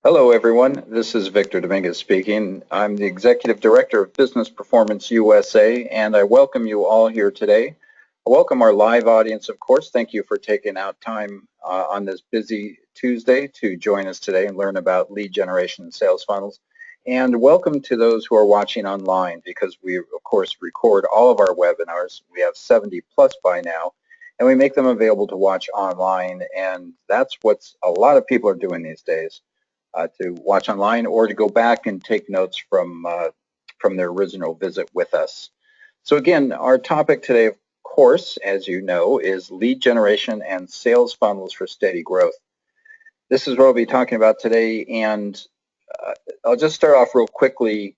Hello, everyone. This is Victor Dominguez speaking. I'm the Executive Director of Business Performance USA, and I welcome you all here today. I welcome our live audience, of course. Thank you for taking out time on this busy Tuesday to join us today and learn about lead generation and sales funnels. And welcome to those who are watching online because we, of course, record all of our webinars. We have 70 plus by now, and we make them available to watch online. And that's what a lot of people are doing these days. To watch online or to go back and take notes from their original visit with us. So again, our topic today, of course, as you know, is lead generation and sales funnels for steady growth. This is what we'll be talking about today, and I'll just start off real quickly.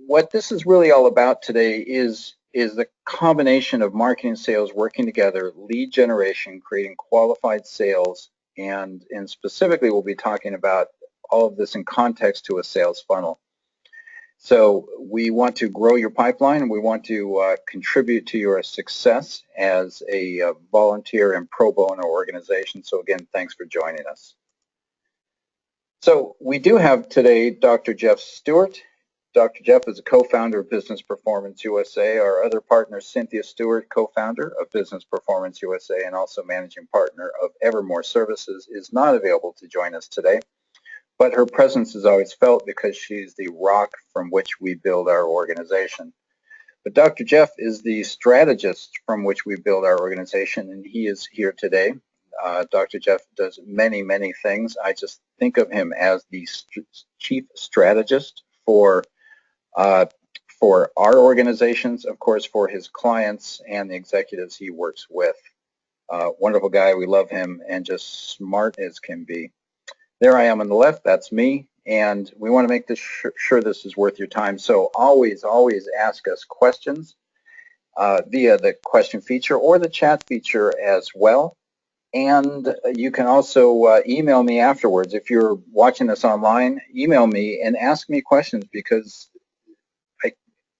What this is really all about today is the combination of marketing and sales working together, lead generation, creating qualified sales, and specifically we'll be talking about all of this in context to a sales funnel. So we want to grow your pipeline, and we want to contribute to your success as a volunteer and pro bono organization. So again, thanks for joining us. So we do have today Dr. Jeff Stewart. Dr. Jeff is a co-founder of Business Performance USA. Our other partner, Cynthia Stewart, co-founder of Business Performance USA and also managing partner of Evermore Services, is not available to join us today. But her presence is always felt because she's the rock from which we build our organization. But Dr. Jeff is the strategist from which we build our organization, and he is here today. Dr. Jeff does many, many things. I just think of him as the chief strategist for our organizations, of course, for his clients and the executives he works with. Wonderful guy. We love him, and just smart as can be. There I am on the left, that's me, and we want to make this sure this is worth your time. So always ask us questions via the question feature or the chat feature as well. And you can also email me afterwards. If you're watching this online, email me and ask me questions, because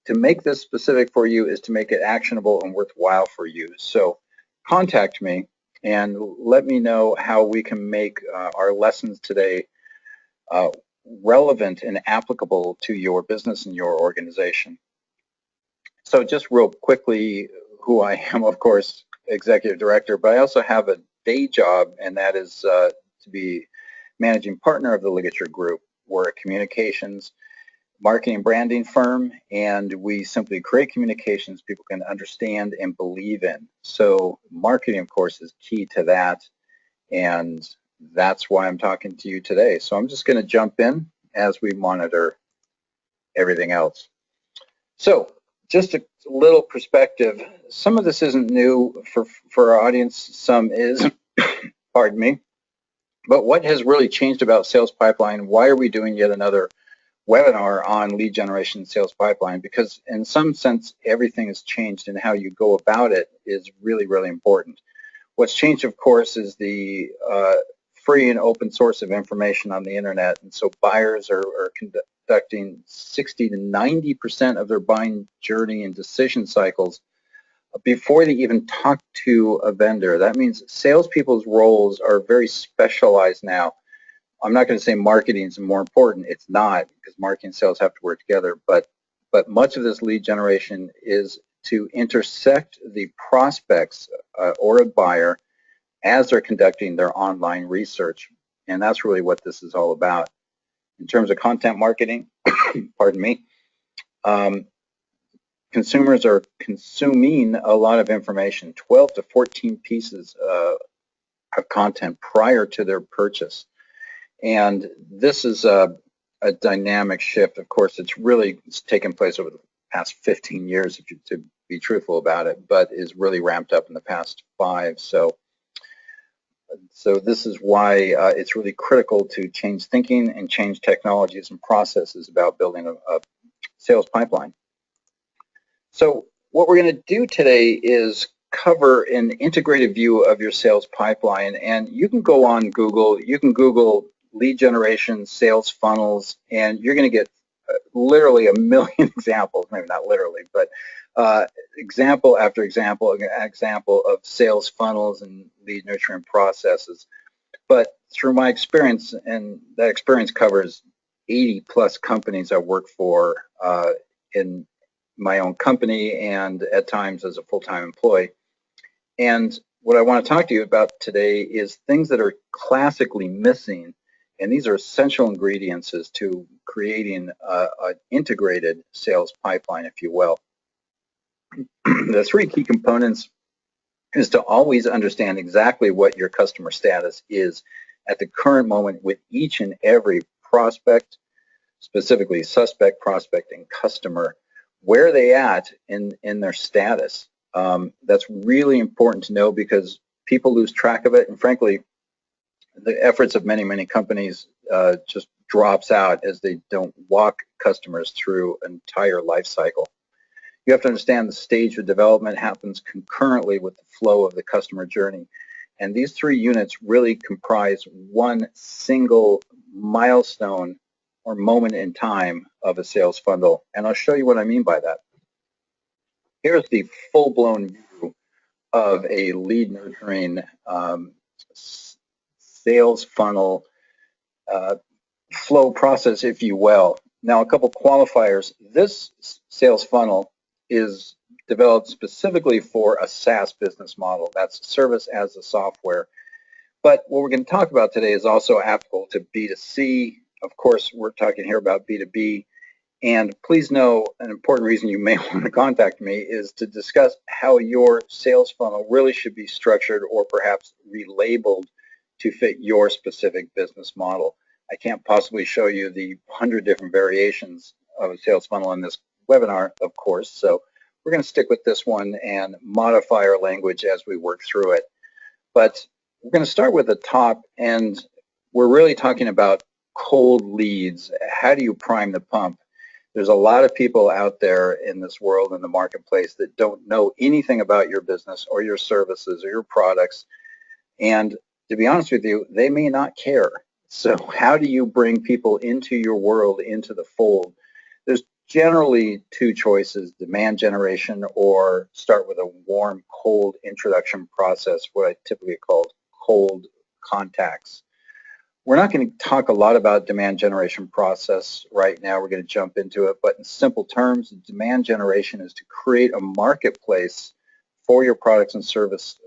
to make this specific for you is to make it actionable and worthwhile for you. So contact me and let me know how we can make our lessons today relevant and applicable to your business and your organization. So just real quickly, who I am, of course, executive director, but I also have a day job, and that is to be managing partner of the Ligature Group. We're a communications, marketing, branding firm, and we simply create communications people can understand and believe in. So marketing, of course, is key to that, and that's why I'm talking to you today. So I'm just going to jump in as we monitor everything else. So just a little perspective. Some of this isn't new for our audience. Some is, pardon me. But what has really changed about sales pipeline? Why are we doing yet another webinar on lead generation sales pipeline? Because in some sense, everything has changed, and how you go about it is really, really important. What's changed, of course, is the free and open source of information on the internet. And so buyers are conducting 60 to 90% of their buying journey and decision cycles before they even talk to a vendor. That means salespeople's roles are very specialized now. I'm not going to say marketing is more important. It's not, because marketing and sales have to work together. But much of this lead generation is to intersect the prospects or a buyer as they're conducting their online research. And that's really what this is all about. In terms of content marketing, pardon me, consumers are consuming a lot of information, 12 to 14 pieces of content prior to their purchase. And this is a dynamic shift. Of course, it's taken place over the past 15 years, to be truthful about it, but is really ramped up in the past 5. So this is why it's really critical to change thinking and change technologies and processes about building a sales pipeline. So what we're going to do today is cover an integrated view of your sales pipeline. And you can go on Google, you can Google lead generation, sales funnels, and you're going to get literally a million examples, maybe not literally, but example after example of sales funnels and lead nurturing processes. But through my experience, and that experience covers 80 plus companies I work for in my own company and at times as a full-time employee. And what I want to talk to you about today is things that are classically missing, and these are essential ingredients to creating an integrated sales pipeline, if you will. The three key components is to always understand exactly what your customer status is at the current moment with each and every prospect, specifically suspect, prospect, and customer. Where are they at in their status? That's really important to know because people lose track of it, and frankly, the efforts of many, many companies just drops out as they don't walk customers through an entire life cycle. You have to understand the stage of development happens concurrently with the flow of the customer journey. And these three units really comprise one single milestone or moment in time of a sales funnel. And I'll show you what I mean by that. Here's the full-blown view of a lead nurturing sales funnel flow process, if you will. Now, a couple qualifiers. This sales funnel is developed specifically for a SaaS business model. That's service as a software. But what we're going to talk about today is also applicable to B2C. Of course, we're talking here about B2B. And please know, an important reason you may want to contact me is to discuss how your sales funnel really should be structured or perhaps relabeled to fit your specific business model. I can't possibly show you the 100 different variations of a sales funnel in this webinar, of course, so we're going to stick with this one and modify our language as we work through it. But we're going to start with the top, and we're really talking about cold leads. How do you prime the pump? There's a lot of people out there in this world, in the marketplace, that don't know anything about your business or your services or your products. And to be honest with you, they may not care. So how do you bring people into your world, into the fold? There's generally two choices: demand generation, or start with a warm, cold introduction process, what I typically call cold contacts. We're not going to talk a lot about demand generation process right now. We're going to jump into it, but in simple terms, demand generation is to create a marketplace for your products and services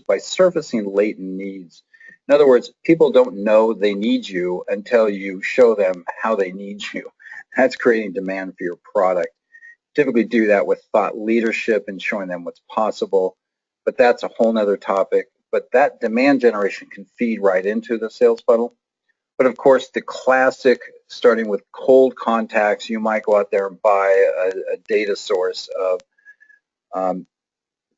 by surfacing latent needs. In other words, people don't know they need you until you show them how they need you. That's creating demand for your product. Typically do that with thought leadership and showing them what's possible, but that's a whole nother topic. But that demand generation can feed right into the sales funnel. But of course, the classic, starting with cold contacts, you might go out there and buy a data source of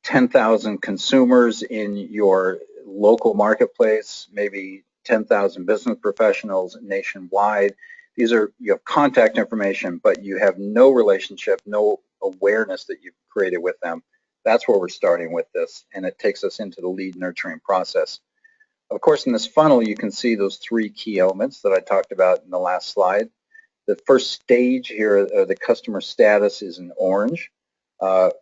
10,000 consumers in your local marketplace, maybe 10,000 business professionals nationwide. You have contact information, but you have no relationship, no awareness that you've created with them. That's where we're starting with this, and it takes us into the lead nurturing process. Of course, in this funnel, you can see those three key elements that I talked about in the last slide. The first stage here, the customer status, is in orange.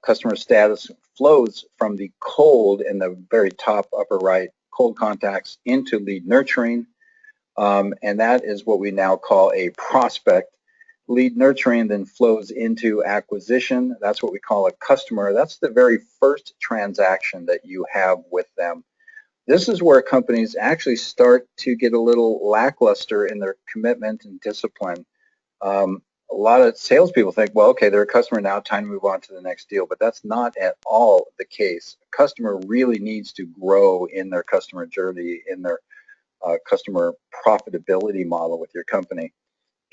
Customer status flows from the cold in the very top upper right, cold contacts, into lead nurturing, and that is what we now call a prospect. Lead nurturing then flows into acquisition. That's what we call a customer. That's the very first transaction that you have with them. This is where companies actually start to get a little lackluster in their commitment and discipline. A lot of salespeople think, well, okay, they're a customer now, time to move on to the next deal, but that's not at all the case. A customer really needs to grow in their customer journey, in their customer profitability model with your company.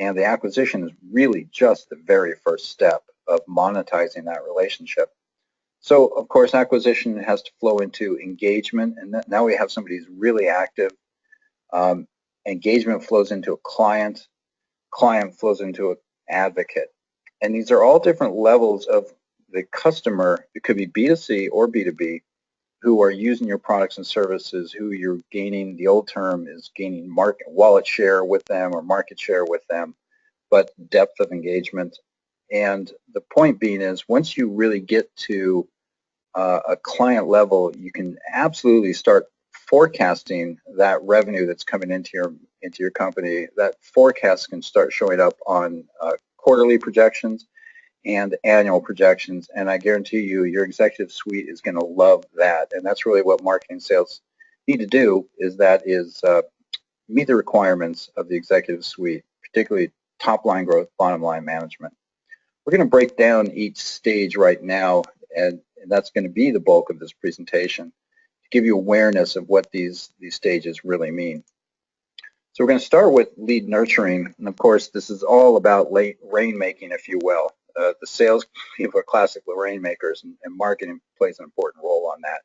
And the acquisition is really just the very first step of monetizing that relationship. So, of course, acquisition has to flow into engagement, and now we have somebody who's really active. Engagement flows into a client flows into an advocate. And these are all different levels of the customer. It could be B2C or B2B, who are using your products and services, who you're gaining, the old term is gaining wallet share with them or market share with them, but depth of engagement. And the point being is, once you really get to a client level, you can absolutely start forecasting that revenue that's coming into your company, that forecast can start showing up on quarterly projections and annual projections, and I guarantee you your executive suite is going to love that. And that's really what marketing sales need to do, is meet the requirements of the executive suite, particularly top line growth, bottom line management. We're going to break down each stage right now, and that's going to be the bulk of this presentation, to give you awareness of what these stages really mean. So we're going to start with lead nurturing, and of course this is all about rainmaking, if you will. The sales people are classical rainmakers, and marketing plays an important role on that.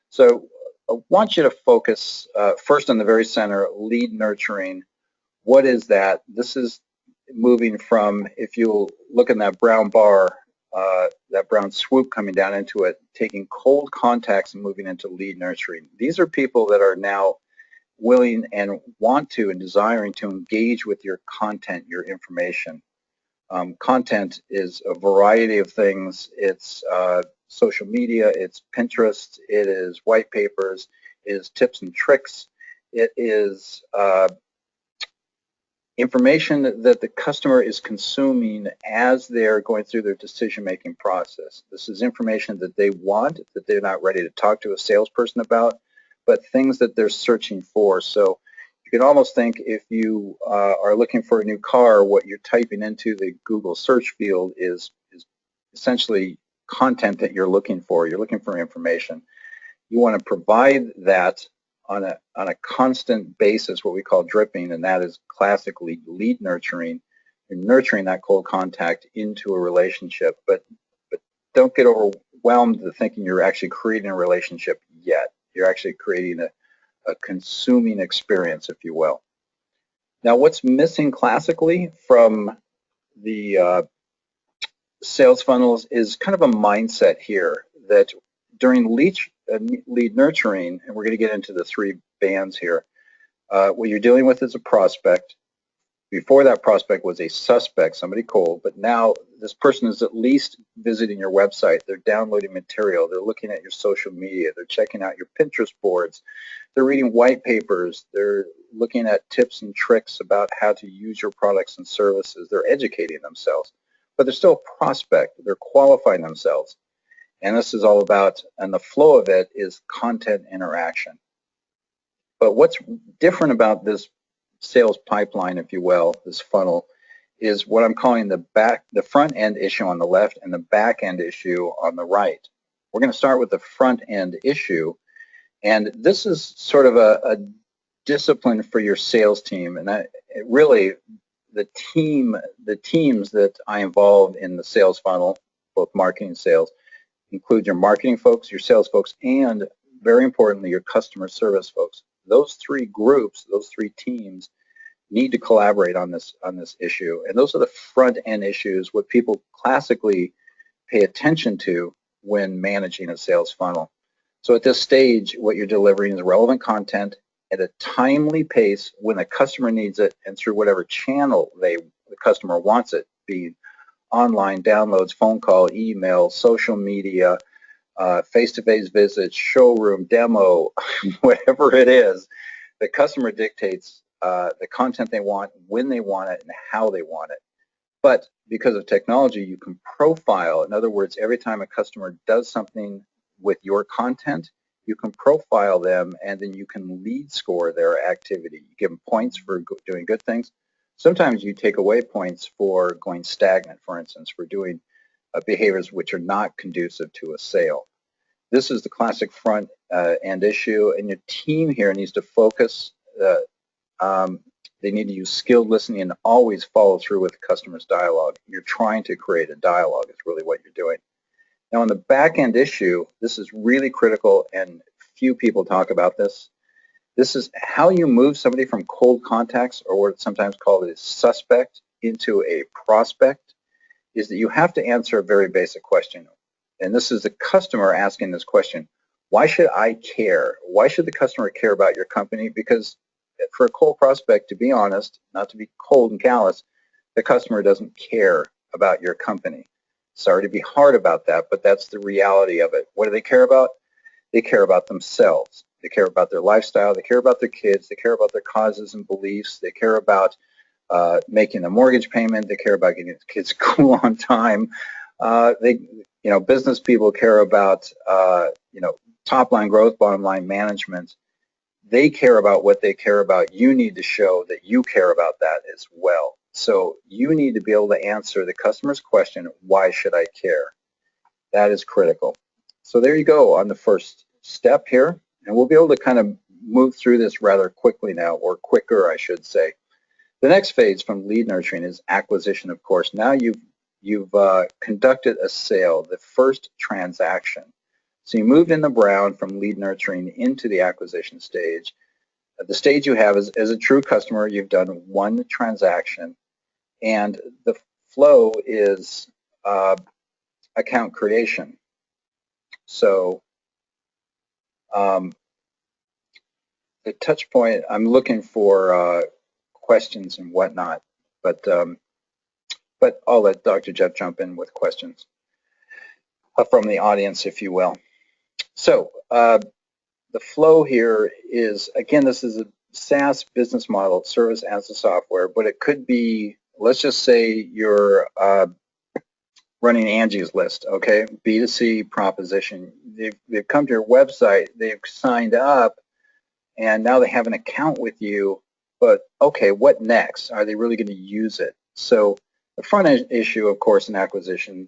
So I want you to focus first on the very center, lead nurturing. What is that? This is moving from, if you'll look in that brown bar, that brown swoop coming down into it, taking cold contacts and moving into lead nurturing. These are people that are now willing and want to and desiring to engage with your content, your information. Content is a variety of things. It's social media, it's Pinterest, it is white papers, it is tips and tricks, it is information that the customer is consuming as they're going through their decision-making process. This is information that they want, that they're not ready to talk to a salesperson about, but things that they're searching for. So you can almost think, if you are looking for a new car, what you're typing into the Google search field is essentially content that you're looking for. You're looking for information. You want to provide that on a constant basis, what we call dripping, and that is classically lead nurturing. You're nurturing that cold contact into a relationship, but don't get overwhelmed with thinking you're actually creating a relationship yet. You're actually creating a consuming experience, if you will. Now, what's missing classically from the sales funnels is kind of a mindset here, that during lead nurturing, and we're going to get into the three bands here, what you're dealing with is a prospect. Before that prospect was a suspect, somebody cold, but now this person is at least visiting your website. They're downloading material. They're looking at your social media. They're checking out your Pinterest boards. They're reading white papers. They're looking at tips and tricks about how to use your products and services. They're educating themselves, but they're still a prospect. They're qualifying themselves. And this is all about, and the flow of it is content interaction. But what's different about this sales pipeline, if you will, this funnel, is what I'm calling the front end issue on the left and the back end issue on the right. We're going to start with the front end issue, and this is sort of a discipline for your sales team. And really, the teams that I involve in the sales funnel, both marketing and sales, include your marketing folks, your sales folks, and very importantly, your customer service folks. Those three groups, those three teams, need to collaborate on this issue. And those are the front end issues, what people classically pay attention to when managing a sales funnel. So at this stage, what you're delivering is relevant content at a timely pace when the customer needs it, and through whatever channel the customer wants it, be online, downloads, phone call, email, social media, face-to-face visits, showroom, demo, whatever it is. The customer dictates the content they want, when they want it, and how they want it. But because of technology, you can profile. In other words, every time a customer does something with your content, you can profile them, and then you can lead score their activity. You give them points for doing good things. Sometimes you take away points for going stagnant, for instance, for doing behaviors which are not conducive to a sale. This is the classic front end issue, and your team here needs to focus. They need to use skilled listening and always follow through with the customer's dialogue. You're trying to create a dialogue is really what you're doing. Now, on the back end issue, this is really critical, and few people talk about this. This is how you move somebody from cold contacts, or what's sometimes called a suspect, into a prospect, is that you have to answer a very basic question. And this is the customer asking this question: why should I care? Why should the customer care about your company? Because for a cold prospect, to be honest, not to be cold and callous, the customer doesn't care about your company. Sorry to be hard about that, but that's the reality of it. What do they care about? They care about themselves. They care about their lifestyle. They care about their kids. They care about their causes and beliefs. They care about making a mortgage payment. They care about getting the kids to school on time. Business people care about, top line growth, bottom line management. They care about what they care about. You need to show that you care about that as well. So you need to be able to answer the customer's question, why should I care? That is critical. So there you go on the first step here. And we'll be able to kind of move through this rather quickly now, or quicker, I should say. The next phase from lead nurturing is acquisition, of course. Now you've conducted a sale, the first transaction. So you moved in the brown from lead nurturing into the acquisition stage. The stage you have is, as a true customer, you've done one transaction, and the flow is account creation. So the touch point, I'm looking for questions and whatnot, but I'll let Dr. Jeff jump in with questions from the audience, if you will. So the flow here is, again, this is a SaaS business model, service as a software, but it could be, let's just say you're running Angie's List, okay, B2C proposition. They've come to your website, they've signed up, and now they have an account with you, but okay, what next? Are they really going to use it? So the front end issue, of course, in acquisition,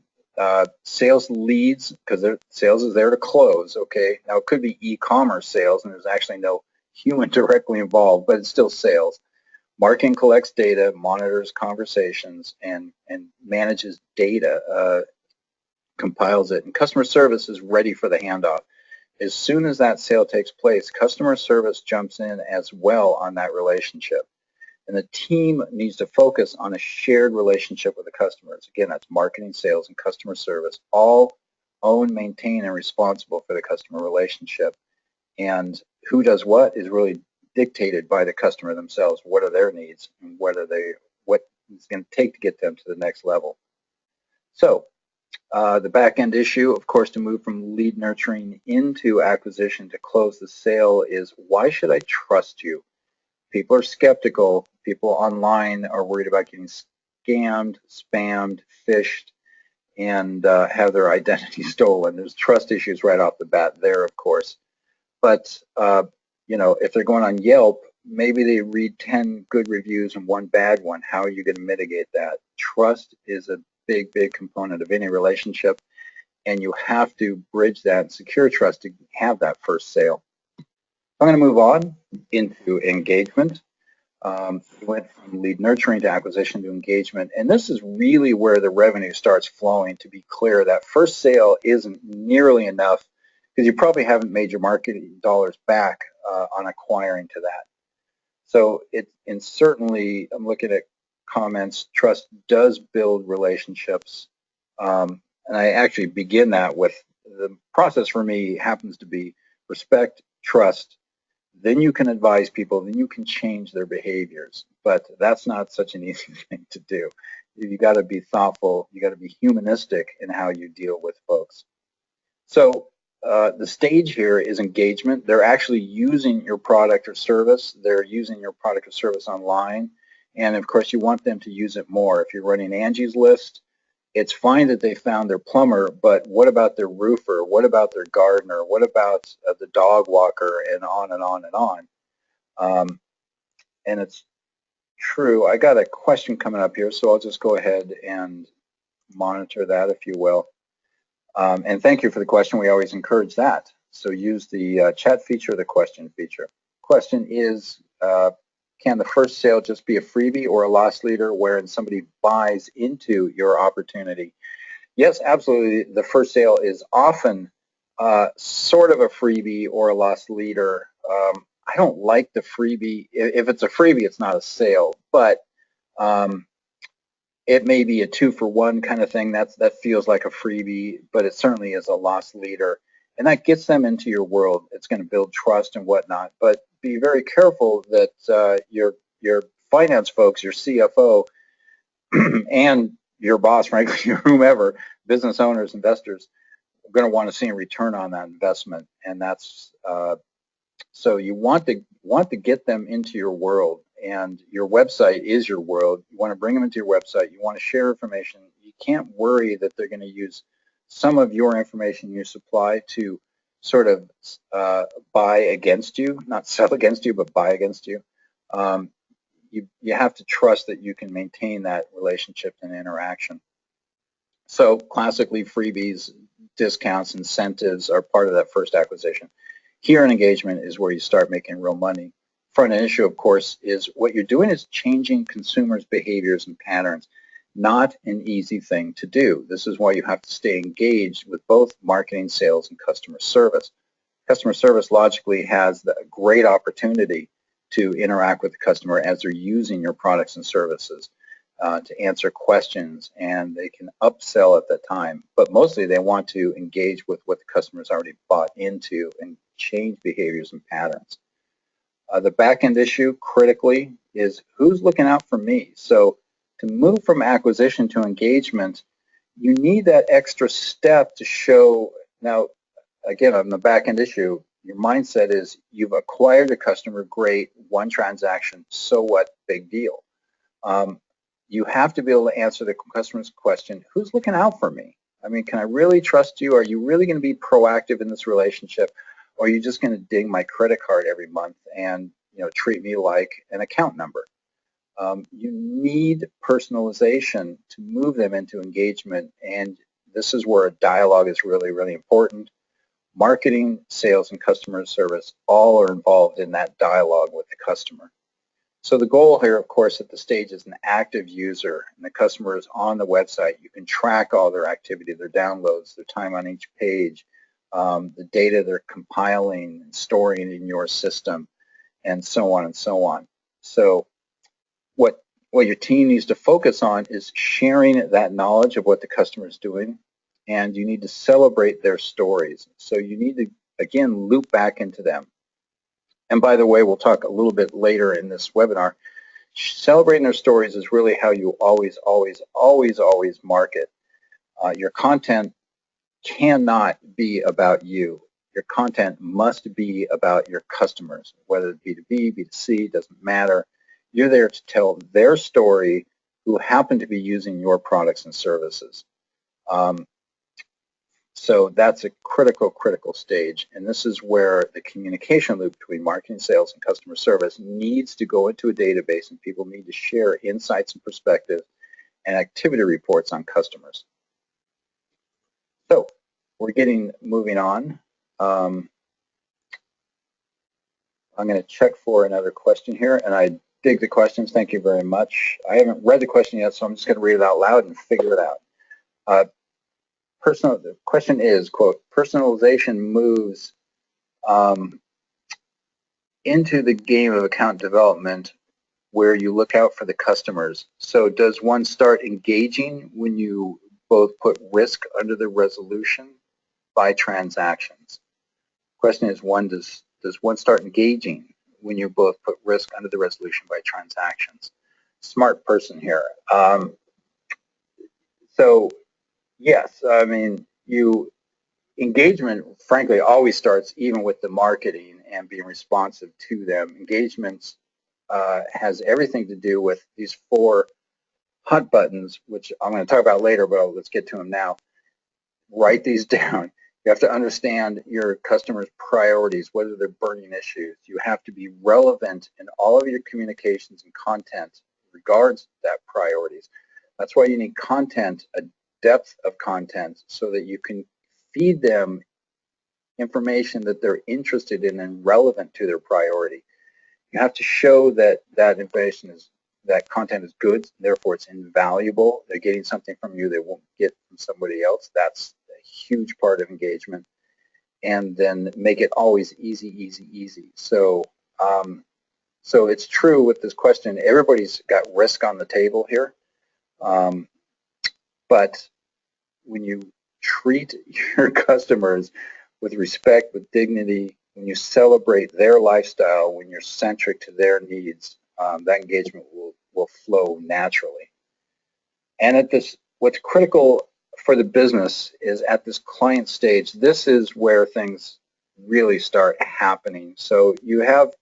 sales leads, because sales is there to close, okay? Now it could be e-commerce sales, and there's actually no human directly involved, but it's still sales. Marketing collects data, monitors conversations, and manages data, compiles it, and customer service is ready for the handoff. As soon as that sale takes place, customer service jumps in as well on that relationship. And the team needs to focus on a shared relationship with the customers. Again, that's marketing, sales, and customer service, all own, maintain, and responsible for the customer relationship. And who does what is really dictated by the customer themselves. What are their needs, and what it's going to take to get them to the next level. So the back end issue, of course, to move from lead nurturing into acquisition to close the sale is, why should I trust you? People are skeptical. People online are worried about getting scammed, spammed, phished, and have their identity stolen. There's trust issues right off the bat there, of course. But if they're going on Yelp, maybe they read 10 good reviews and one bad one. How are you going to mitigate that? Trust is a big, big component of any relationship, and you have to bridge that and secure trust to have that first sale. I'm going to move on into engagement. We went from lead nurturing to acquisition to engagement, and this is really where the revenue starts flowing. To be clear, that first sale isn't nearly enough because you probably haven't made your marketing dollars back on acquiring to that. So certainly, I'm looking at comments, trust does build relationships, and I actually begin that with the process for me happens to be respect, trust. Then you can advise people, then you can change their behaviors. But that's not such an easy thing to do. You got to be thoughtful. You got to be humanistic in how you deal with folks. So the stage here is engagement. They're actually using your product or service. They're using your product or service online. And of course, you want them to use it more. If you're running Angie's List, it's fine that they found their plumber, but what about their roofer? What about their gardener? What about the dog walker? And on and on and on. And it's true. I got a question coming up here, so I'll just go ahead and monitor that, if you will. And thank you for the question. We always encourage that. So use the chat feature, the question feature. Question is, can the first sale just be a freebie or a loss leader wherein somebody buys into your opportunity? Yes, absolutely. The first sale is often sort of a freebie or a loss leader. I don't like the freebie. If it's a freebie, it's not a sale, but it may be a 2-for-1 kind of thing. That feels like a freebie, but it certainly is a loss leader. And that gets them into your world. It's going to build trust and whatnot. But be very careful that your finance folks, your CFO, and your boss, frankly, whomever, business owners, investors, are going to want to see a return on that investment. And that's So you want to get them into your world, and your website is your world. You want to bring them into your website. You want to share information. You can't worry that they're going to use some of your information you supply to sort of buy against you, not sell against you, but buy against you. You have to trust that you can maintain that relationship and interaction. So classically, freebies, discounts, incentives are part of that first acquisition. Here in engagement is where you start making real money. Front end issue, of course, is what you're doing is changing consumers' behaviors and patterns. Not an easy thing to do. This is why you have to stay engaged with both marketing, sales, and customer service. Customer service logically has the great opportunity to interact with the customer as they're using your products and services. To answer questions, and they can upsell at that time. But mostly they want to engage with what the customer's already bought into and change behaviors and patterns. The back end issue critically is who's looking out for me. So to move from acquisition to engagement, you need that extra step to show. Now, again, on the back end issue, your mindset is you've acquired a customer, great, one transaction, so what, big deal. You have to be able to answer the customer's question, who's looking out for me? I mean, can I really trust you? Are you really going to be proactive in this relationship? Or are you just going to ding my credit card every month and treat me like an account number? You need personalization to move them into engagement, and this is where a dialogue is really, really important. Marketing, sales, and customer service all are involved in that dialogue with the customer. So the goal here, of course, at the stage is an active user, and the customer is on the website. You can track all their activity, their downloads, their time on each page, the data they're compiling and storing in your system, and so on and so on. So what your team needs to focus on is sharing that knowledge of what the customer is doing, and you need to celebrate their stories. So you need to, again, loop back into them. And by the way, we'll talk a little bit later in this webinar, celebrating their stories is really how you always market. Your content cannot be about you. Your content must be about your customers, whether it's B2B, B2C, doesn't matter. You're there to tell their story who happen to be using your products and services. So that's a critical stage, and this is where the communication loop between marketing, sales, and customer service needs to go into a database, and people need to share insights and perspectives and activity reports on customers. So we're moving on. I'm going to check for another question here, and I dig the questions. Thank you very much. I haven't read the question yet, so I'm just going to read it out loud and figure it out. The question is, quote, personalization moves into the game of account development where you look out for the customers. So does one start engaging when you both put risk under the resolution by transactions? Question is, does one start engaging when you both put risk under the resolution by transactions? Smart person here. So yes, I mean, engagement, frankly, always starts even with the marketing and being responsive to them. Engagements has everything to do with these 4 hot buttons, which I'm going to talk about later, but let's get to them now. Write these down. You have to understand your customers' priorities, what are their burning issues. You have to be relevant in all of your communications and content regards that priorities. That's why you need content, a depth of content, so that you can feed them information that they're interested in and relevant to their priority. You have to show that that content is good, therefore it's invaluable. They're getting something from you they won't get from somebody else. That's a huge part of engagement. And then make it always easy. So so it's true with this question, everybody's got risk on the table here. But when you treat your customers with respect, with dignity, when you celebrate their lifestyle, when you're centric to their needs, that engagement will flow naturally. And what's critical for the business is at this client stage, this is where things really start happening. So you have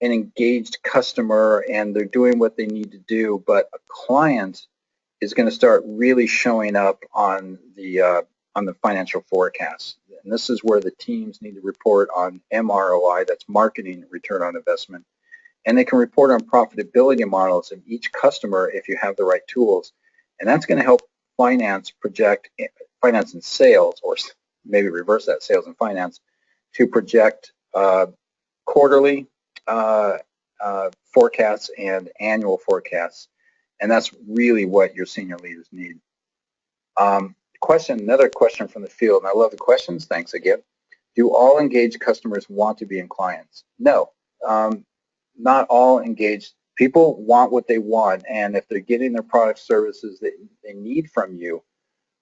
an engaged customer and they're doing what they need to do, but a client is going to start really showing up on the financial forecast. And this is where the teams need to report on MROI, that's marketing return on investment, and they can report on profitability models of each customer if you have the right tools. And that's going to help finance project, finance and sales, or maybe reverse that, sales and finance, to project quarterly forecasts and annual forecasts. And that's really what your senior leaders need. Another question from the field, and I love the questions, thanks again. Do all engaged customers want to be in clients? No, not all engaged. People want what they want, and if they're getting their product services that they need from you,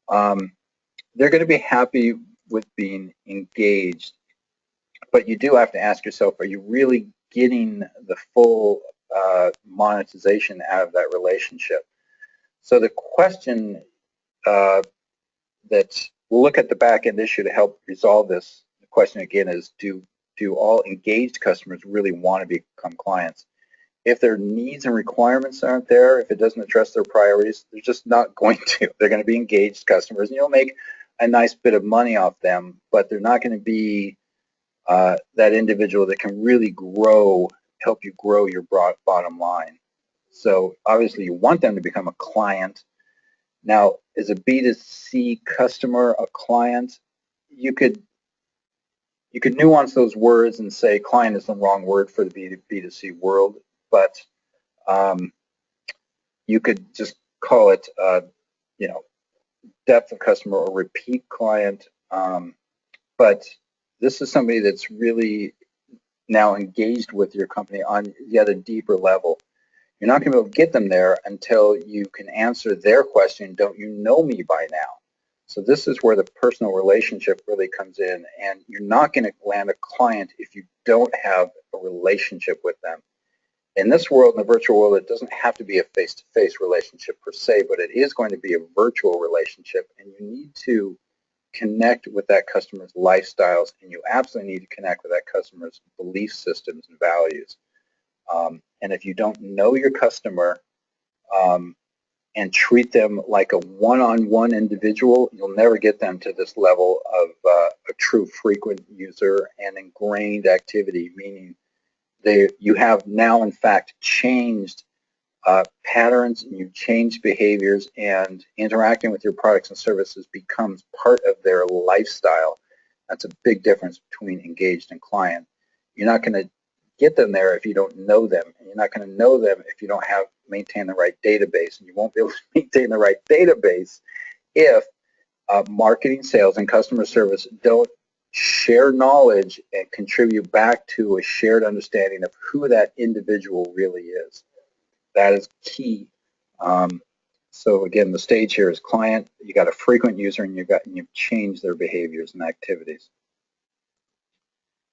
they're going to be happy with being engaged. But you do have to ask yourself, are you really getting the full monetization out of that relationship? So the question that we'll look at the back end issue to help resolve this. The question again is, do all engaged customers really want to become clients? If their needs and requirements aren't there, if it doesn't address their priorities, they're just not going to. They're going to be engaged customers, and you'll make a nice bit of money off them, but they're not going to be that individual that can really help you grow your bottom line. So obviously you want them to become a client. Now, is a B2C customer a client? You could nuance those words and say client is the wrong word for the B2C world, but you could just call it, depth of customer or repeat client. But this is somebody that's really now engaged with your company on yet a deeper level. You're not going to be able to get them there until you can answer their question, don't you know me by now? So this is where the personal relationship really comes in, and you're not going to land a client if you don't have a relationship with them. In this world, in the virtual world, it doesn't have to be a face-to-face relationship per se, but it is going to be a virtual relationship, and you need to connect with that customer's lifestyles, and you absolutely need to connect with that customer's belief systems and values. And if you don't know your customer and treat them like a one-on-one individual, you'll never get them to this level of a true frequent user and ingrained activity, meaning you have now in fact changed patterns, and you've changed behaviors, and interacting with your products and services becomes part of their lifestyle. That's a big difference between engaged and client. You're not going to get them there if you don't know them, and you're not going to know them if you don't maintain the right database, and you won't be able to maintain the right database if marketing, sales, and customer service don't share knowledge and contribute back to a shared understanding of who that individual really is. That is key. So again, the stage here is client. You got a frequent user, and you've changed their behaviors and activities.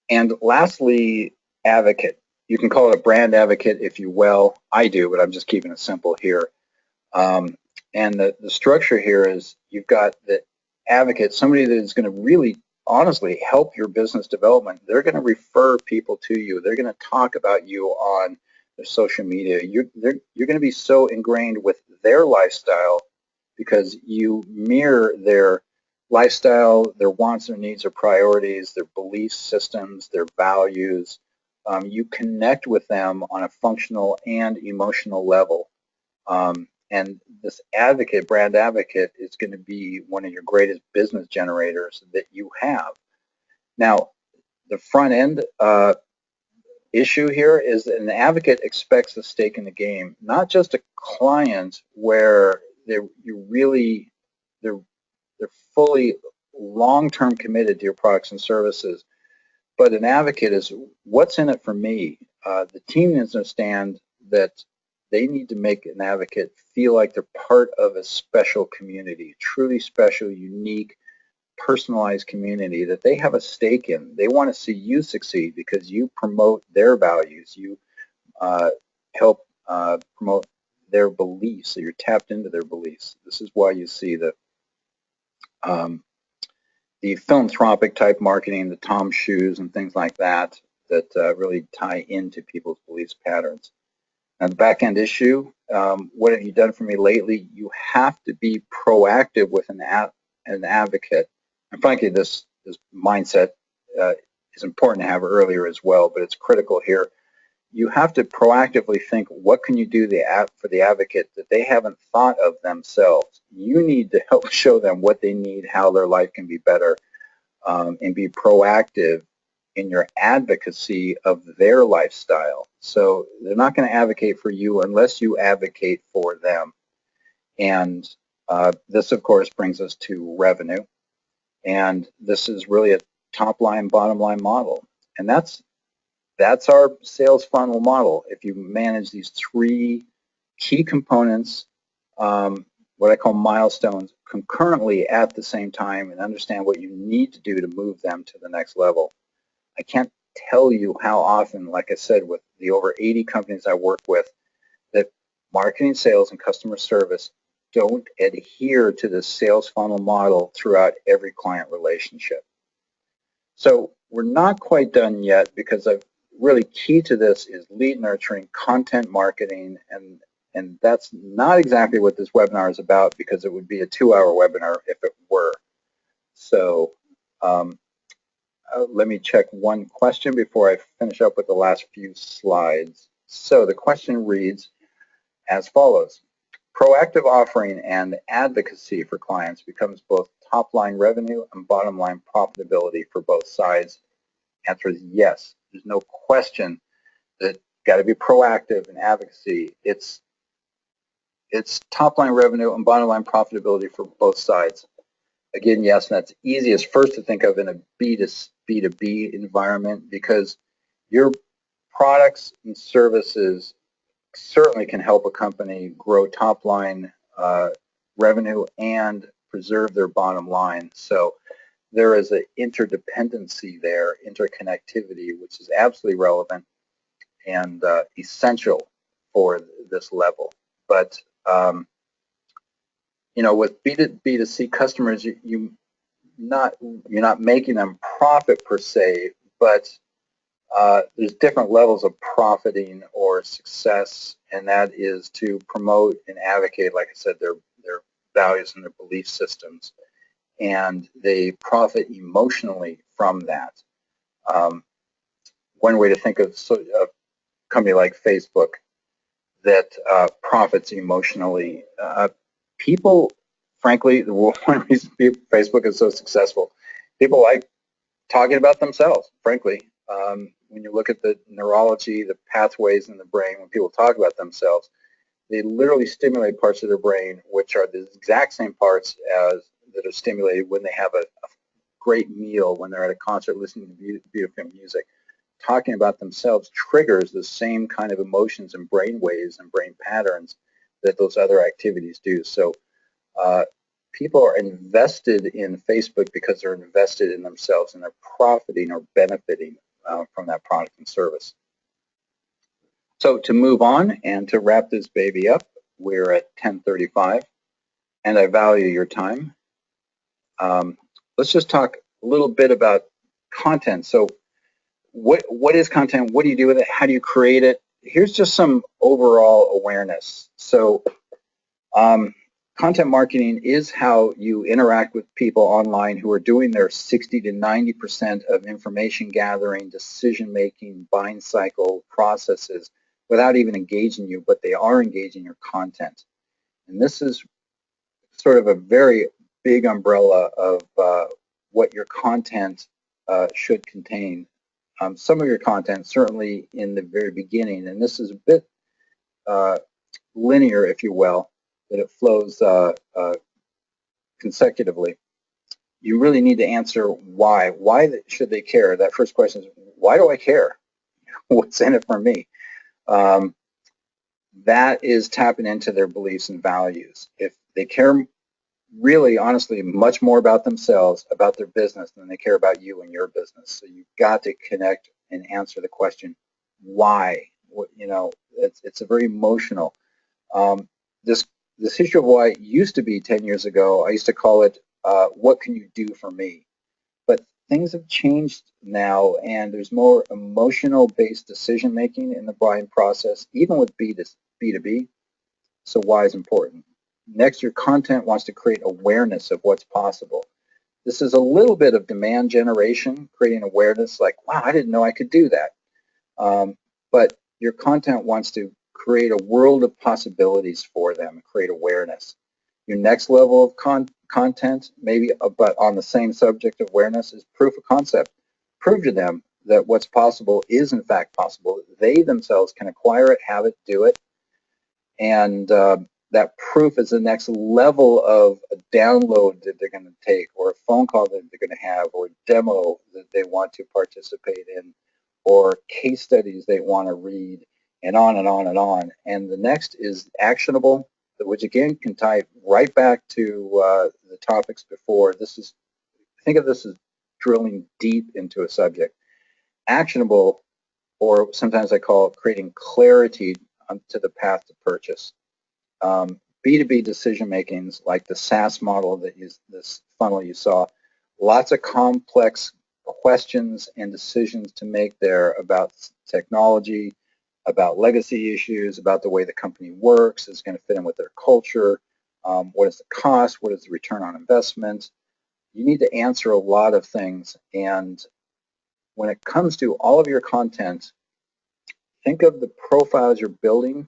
And lastly, advocate. You can call it a brand advocate if you will. I do, but I'm just keeping it simple here. And the structure here is you've got the advocate, somebody that is going to really honestly help your business development. They're going to refer people to you. They're going to talk about you on their social media. You're going to be so ingrained with their lifestyle because you mirror their lifestyle, their wants, their needs, their priorities, their belief systems, their values. You connect with them on a functional and emotional level. And this advocate, brand advocate, is going to be one of your greatest business generators that you have. Now, the front end issue here is that an advocate expects a stake in the game, not just a client where they're fully long-term committed to your products and services, but an advocate is what's in it for me. The team needs to understand that they need to make an advocate feel like they're part of a special community, truly special, unique, personalized community that they have a stake in. They want to see you succeed because you promote their values. You help promote their beliefs, so you're tapped into their beliefs. This is why you see the the philanthropic type marketing, the Tom shoes and things like that, that really tie into people's beliefs patterns. Now, the back end issue, what have you done for me lately? You have to be proactive with an advocate. And frankly, this mindset is important to have earlier as well, but it's critical here. You have to proactively think, what can you do for the advocate that they haven't thought of themselves? You need to help show them what they need, how their life can be better, and be proactive in your advocacy of their lifestyle. So they're not going to advocate for you unless you advocate for them. And this, of course, brings us to revenue. And this is really a top line, bottom line model. And that's our sales funnel model. If you manage these three key components, what I call milestones, concurrently at the same time, and understand what you need to do to move them to the next level. I can't tell you how often, like I said, with the over 80 companies I work with, that marketing, sales, and customer service don't adhere to the sales funnel model throughout every client relationship. So we're not quite done yet, because really key to this is lead nurturing, content marketing, and that's not exactly what this webinar is about, because it would be a 2-hour webinar if it were. So let me check one question before I finish up with the last few slides. So the question reads as follows. Proactive offering and advocacy for clients becomes both top-line revenue and bottom-line profitability for both sides. Answer is yes. There's no question that got to be proactive in advocacy. It's top-line revenue and bottom-line profitability for both sides. Again, yes, and that's easiest first to think of in a B2B environment, because your products and services certainly can help a company grow top-line revenue and preserve their bottom line. So there is an interdependency there, interconnectivity, which is absolutely relevant and essential for this level. But you know, with B2C customers, you're not making them profit per se, but there's different levels of profiting or success, and that is to promote and advocate, like I said, their values and their belief systems, and they profit emotionally from that. One way to think of a company like Facebook that profits emotionally, people, frankly, one reason Facebook is so successful, people like talking about themselves, frankly. When you look at the neurology, the pathways in the brain, when people talk about themselves, they literally stimulate parts of their brain which are the exact same parts that are stimulated when they have a great meal, when they're at a concert listening to beautiful music. Talking about themselves triggers the same kind of emotions and brain waves and brain patterns that those other activities do. So people are invested in Facebook because they're invested in themselves, and they're profiting or benefiting from that product and service. So to move on and to wrap this baby up, we're at 10:35, and I value your time. Let's just talk a little bit about content. So what is content? What do you do with it? How do you create it? Here's just some overall awareness. So content marketing is how you interact with people online who are doing their 60 to 90% of information gathering, decision making, buying cycle processes without even engaging you, but they are engaging your content. And this is sort of a very big umbrella of what your content should contain. Some of your content, certainly in the very beginning, and this is a bit linear, if you will, that it flows consecutively. You really need to answer why. Why should they care? That first question is, why do I care? What's in it for me? That is tapping into their beliefs and values. If they care really, honestly, much more about themselves, about their business, than they care about you and your business. So you've got to connect and answer the question, why? You know, it's a very emotional. This issue of why used to be 10 years ago, I used to call it, what can you do for me? things have changed now, and there's more emotional-based decision-making in the buying process, even with B2B. So why is important? Next, your content wants to create awareness of what's possible. This is a little bit of demand generation, creating awareness like, wow, I didn't know I could do that. But your content wants to create a world of possibilities for them, create awareness. Your next level of content, maybe, but on the same subject of awareness, is proof of concept. Prove to them that what's possible is in fact possible. They themselves can acquire it, have it, do it, and that proof is the next level of a download that they're going to take, or a phone call that they're going to have, or a demo that they want to participate in, or case studies they want to read, and on and on and on. And the next is actionable, which again can tie right back to the topics before. Think of this as drilling deep into a subject. Actionable, or sometimes I call it creating clarity to the path to purchase. B2B decision makings, like the SaaS model that is this funnel you saw, lots of complex questions and decisions to make there about technology, about legacy issues, about the way the company works, is going to fit in with their culture, what is the cost, what is the return on investment. You need to answer a lot of things, and when it comes to all of your content, think of the profiles you're building.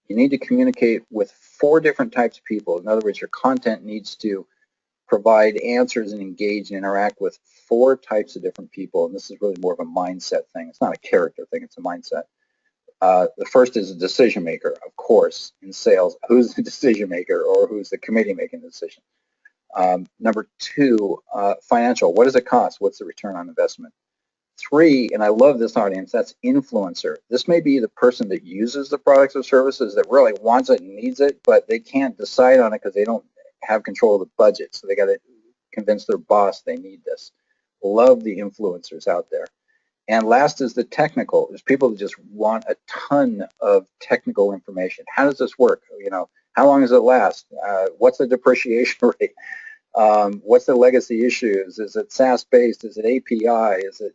You need to communicate with 4 different types of people. In other words, your content needs to provide answers and engage and interact with 4 types of different people. And this is really more of a mindset thing. It's not a character thing, it's a mindset. The first is a decision maker, of course, in sales. Who's the decision maker, or who's the committee making the decision? Number 2, financial. What does it cost? What's the return on investment? 3, and I love this audience, that's influencer. This may be the person that uses the products or services, that really wants it and needs it, but they can't decide on it because they don't have control of the budget. So they got to convince their boss they need this. Love the influencers out there. And last is the technical. There's people that just want a ton of technical information. How does this work? How long does it last? What's the depreciation rate? What's the legacy issues? Is it SaaS-based? Is it API? Is it,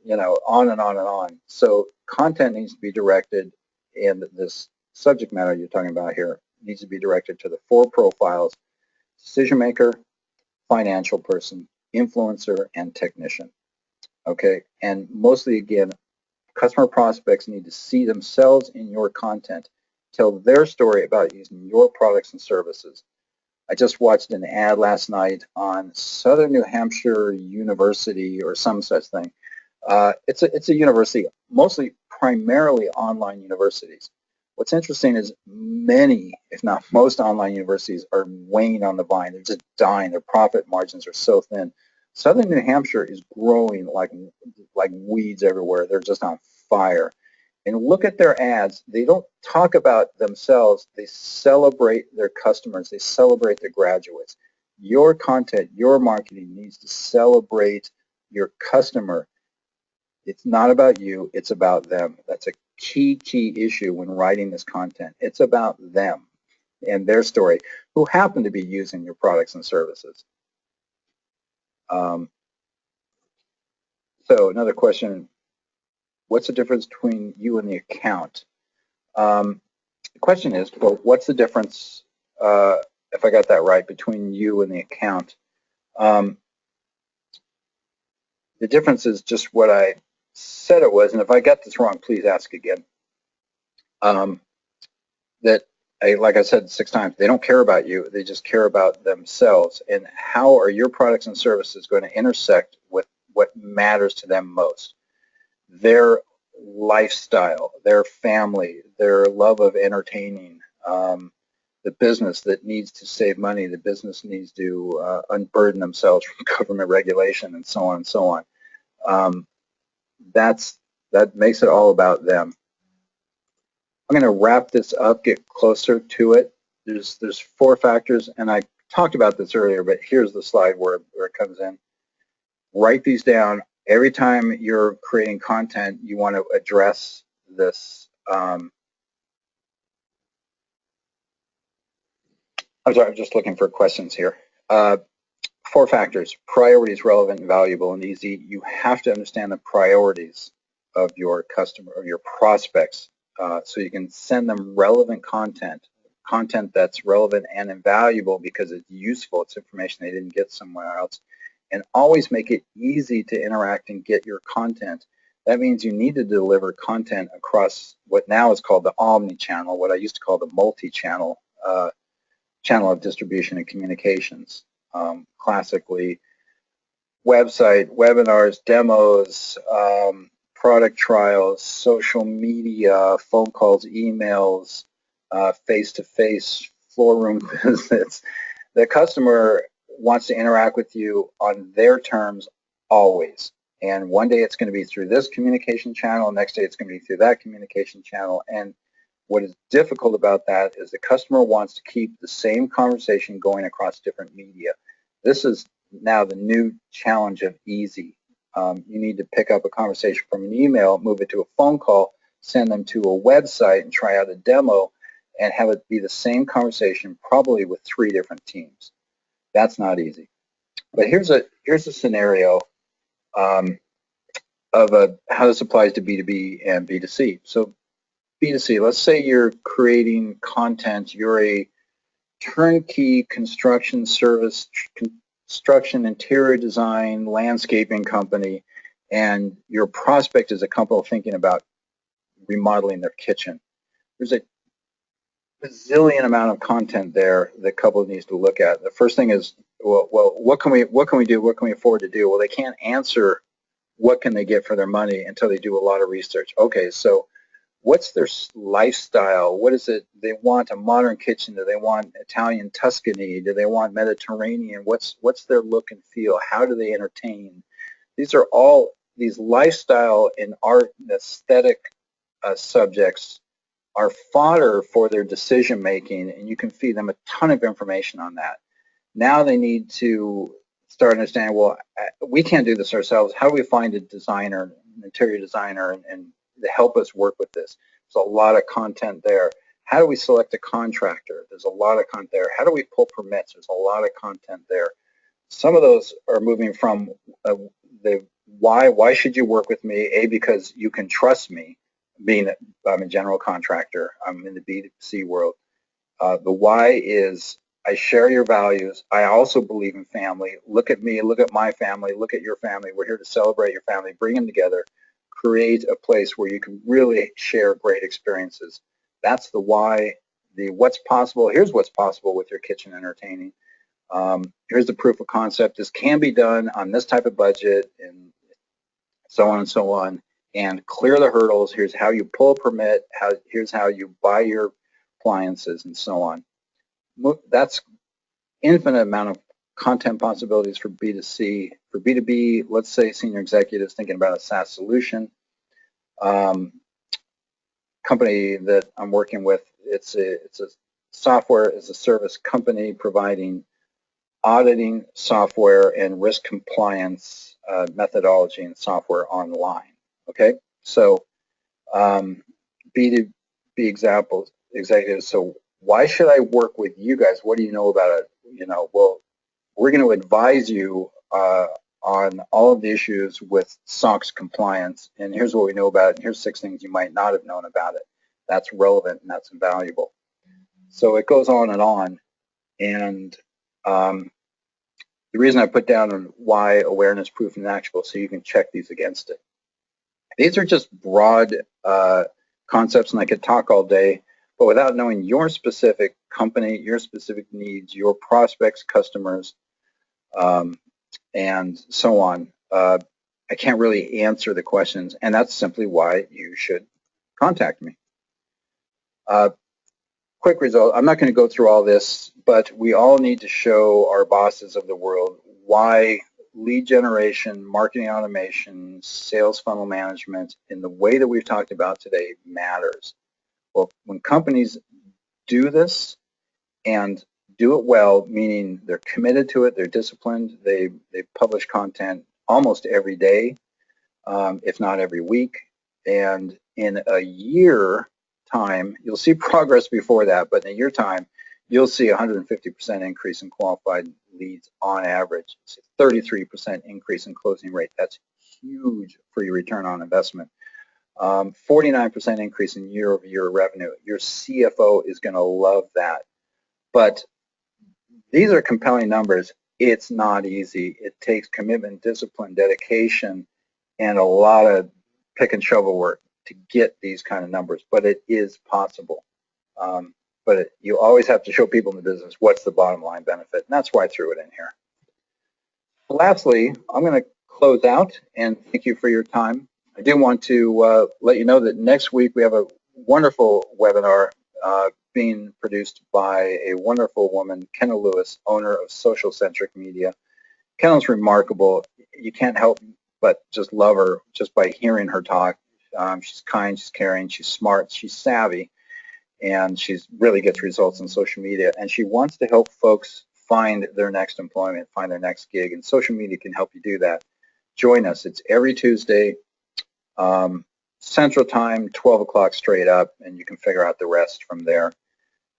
on and on and on. So content needs to be directed, and this subject matter you're talking about here needs to be directed to the 4 profiles: decision maker, financial person, influencer, and technician. Okay, and mostly, again, customer prospects need to see themselves in your content, tell their story about using your products and services. I just watched an ad last night on Southern New Hampshire University, or some such thing. It's a university, mostly primarily online universities. What's interesting is many, if not most, online universities are weighing on the vine. They're just dying. Their profit margins are so thin. Southern New Hampshire is growing like weeds everywhere. They're just on fire. And look at their ads. They don't talk about themselves. They celebrate their customers. They celebrate their graduates. Your content, your marketing needs to celebrate your customer. It's not about you. It's about them. That's a key issue when writing this content. It's about them and their story, who happen to be using your products and services. So another question, what's the difference between you and the account? The question is, well, what's the difference, if I got that right, between you and the account? The difference is just what I said it was, and if I got this wrong, please ask again. Like I said 6 times, they don't care about you, they just care about themselves. And how are your products and services going to intersect with what matters to them most? Their lifestyle, their family, their love of entertaining, the business that needs to save money, the business needs to unburden themselves from government regulation, and so on and so on. That makes it all about them. I'm going to wrap this up, get closer to it. There's 4 factors, and I talked about this earlier, but here's the slide where it comes in. Write these down. Every time you're creating content, you want to address this. I'm sorry, I'm just looking for questions here. 4 factors: priorities, relevant, valuable, and easy. You have to understand the priorities of your customer or your prospects, so you can send them relevant content that's relevant and invaluable because it's useful. It's information they didn't get somewhere else. And always make it easy to interact and get your content. That means you need to deliver content across what now is called the omni-channel, what I used to call the multi-channel channel of distribution and communications. Classically, website, webinars, demos, product trials, social media, phone calls, emails, face-to-face, floor room visits. The customer wants to interact with you on their terms always. And one day it's going to be through this communication channel, next day it's going to be through that communication channel. And what is difficult about that is the customer wants to keep the same conversation going across different media. This is now the new challenge of easy. You need to pick up a conversation from an email, move it to a phone call, send them to a website and try out a demo and have it be the same conversation, probably with 3 different teams. That's not easy. But here's a scenario of how this applies to B2B and B2C. So B2C, let's say you're creating content, you're a turnkey construction service, construction, interior design, landscaping company, and your prospect is a couple thinking about remodeling their kitchen. There's a bazillion amount of content there the couple needs to look at. The first thing is, well, what can we do? What can we afford to do? Well, they can't answer what can they get for their money until they do a lot of research. Okay, so what's their lifestyle? What is it they want? A modern kitchen? Do they want Italian Tuscany? Do they want Mediterranean? What's their look and feel? How do they entertain? These are all these lifestyle and art and aesthetic subjects are fodder for their decision making, and you can feed them a ton of information on that. Now they need to start understanding, well, we can't do this ourselves. How do we find a designer, an interior designer, and to help us work with this? There's a lot of content there. How do we select a contractor? There's a lot of content there. How do we pull permits? There's a lot of content there. Some of those are moving from the why should you work with me? A, because you can trust me, being I'm a general contractor. I'm in the B2C world. The why is I share your values. I also believe in family. Look at me. Look at my family. Look at your family. We're here to celebrate your family. Bring them together. Create a place where you can really share great experiences. That's the why. The what's possible. Here's what's possible with your kitchen entertaining. Here's the proof of concept. This can be done on this type of budget, and so on and so on. And clear the hurdles. Here's how you pull a permit. Here's how you buy your appliances, and so on. That's infinite amount of content possibilities for B2C. For B2B, let's say senior executives thinking about a SaaS solution. Company that I'm working with, it's a software as a service company providing auditing software and risk compliance methodology and software online. Okay, so B2B executives. So why should I work with you guys? What do you know about it? Well, we're going to advise you on all of the issues with SOX compliance, and here's what we know about it, and here's 6 things you might not have known about it. That's relevant and that's invaluable. So it goes on, and the reason I put down why awareness, proof, and actionable, so you can check these against it. These are just broad concepts, and I could talk all day, but without knowing your specific company, your specific needs, your prospects, customers, and so on, I can't really answer the questions, and that's simply why you should contact me. Quick result, I'm not going to go through all this, but we all need to show our bosses of the world why lead generation, marketing automation, sales funnel management, in the way that we've talked about today matters. Well, when companies do this and do it well, meaning they're committed to it, they're disciplined, they publish content almost every day, if not every week, and in a year time, you'll see progress before that, but in a year time, you'll see 150% increase in qualified leads on average. It's a 33% increase in closing rate. That's huge for your return on investment. 49% increase in year-over-year revenue. Your CFO is going to love that. But these are compelling numbers. It's not easy. It takes commitment, discipline, dedication, and a lot of pick and shovel work to get these kind of numbers, but it is possible. But you always have to show people in the business what's the bottom line benefit, and that's why I threw it in here. Lastly, I'm going to close out and thank you for your time. I do want to let you know that next week we have a wonderful webinar being produced by a wonderful woman, Kenna Lewis, owner of Social Centric Media. Kenna's remarkable. You can't help but just love her just by hearing her talk. She's kind, she's caring, she's smart, she's savvy, and she really gets results on social media. And she wants to help folks find their next employment, find their next gig, and social media can help you do that. Join us. It's every Tuesday, Central Time, 12 o'clock straight up, and you can figure out the rest from there.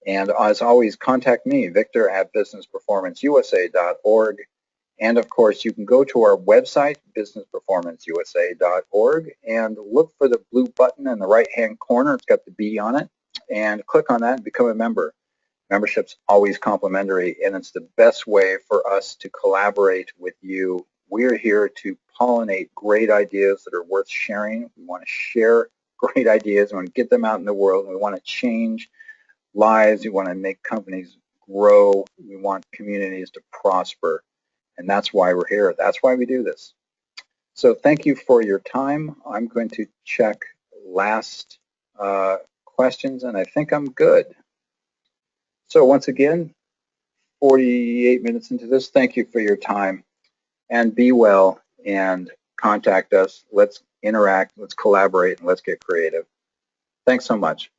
And as always, contact me, Victor at businessperformanceusa.org. And of course, you can go to our website, businessperformanceusa.org, and look for the blue button in the right-hand corner. It's got the B on it. And click on that and become a member. Membership's always complimentary, and it's the best way for us to collaborate with you. We're here to pollinate great ideas that are worth sharing. We want to share great ideas. We want to get them out in the world. We want to change lives. We want to make companies grow. We want communities to prosper. And that's why we're here. That's why we do this. So thank you for your time. I'm going to check last questions, and I think I'm good. So once again, 48 minutes into this, thank you for your time. And be well and contact us. Let's interact, let's collaborate, and let's get creative. Thanks so much.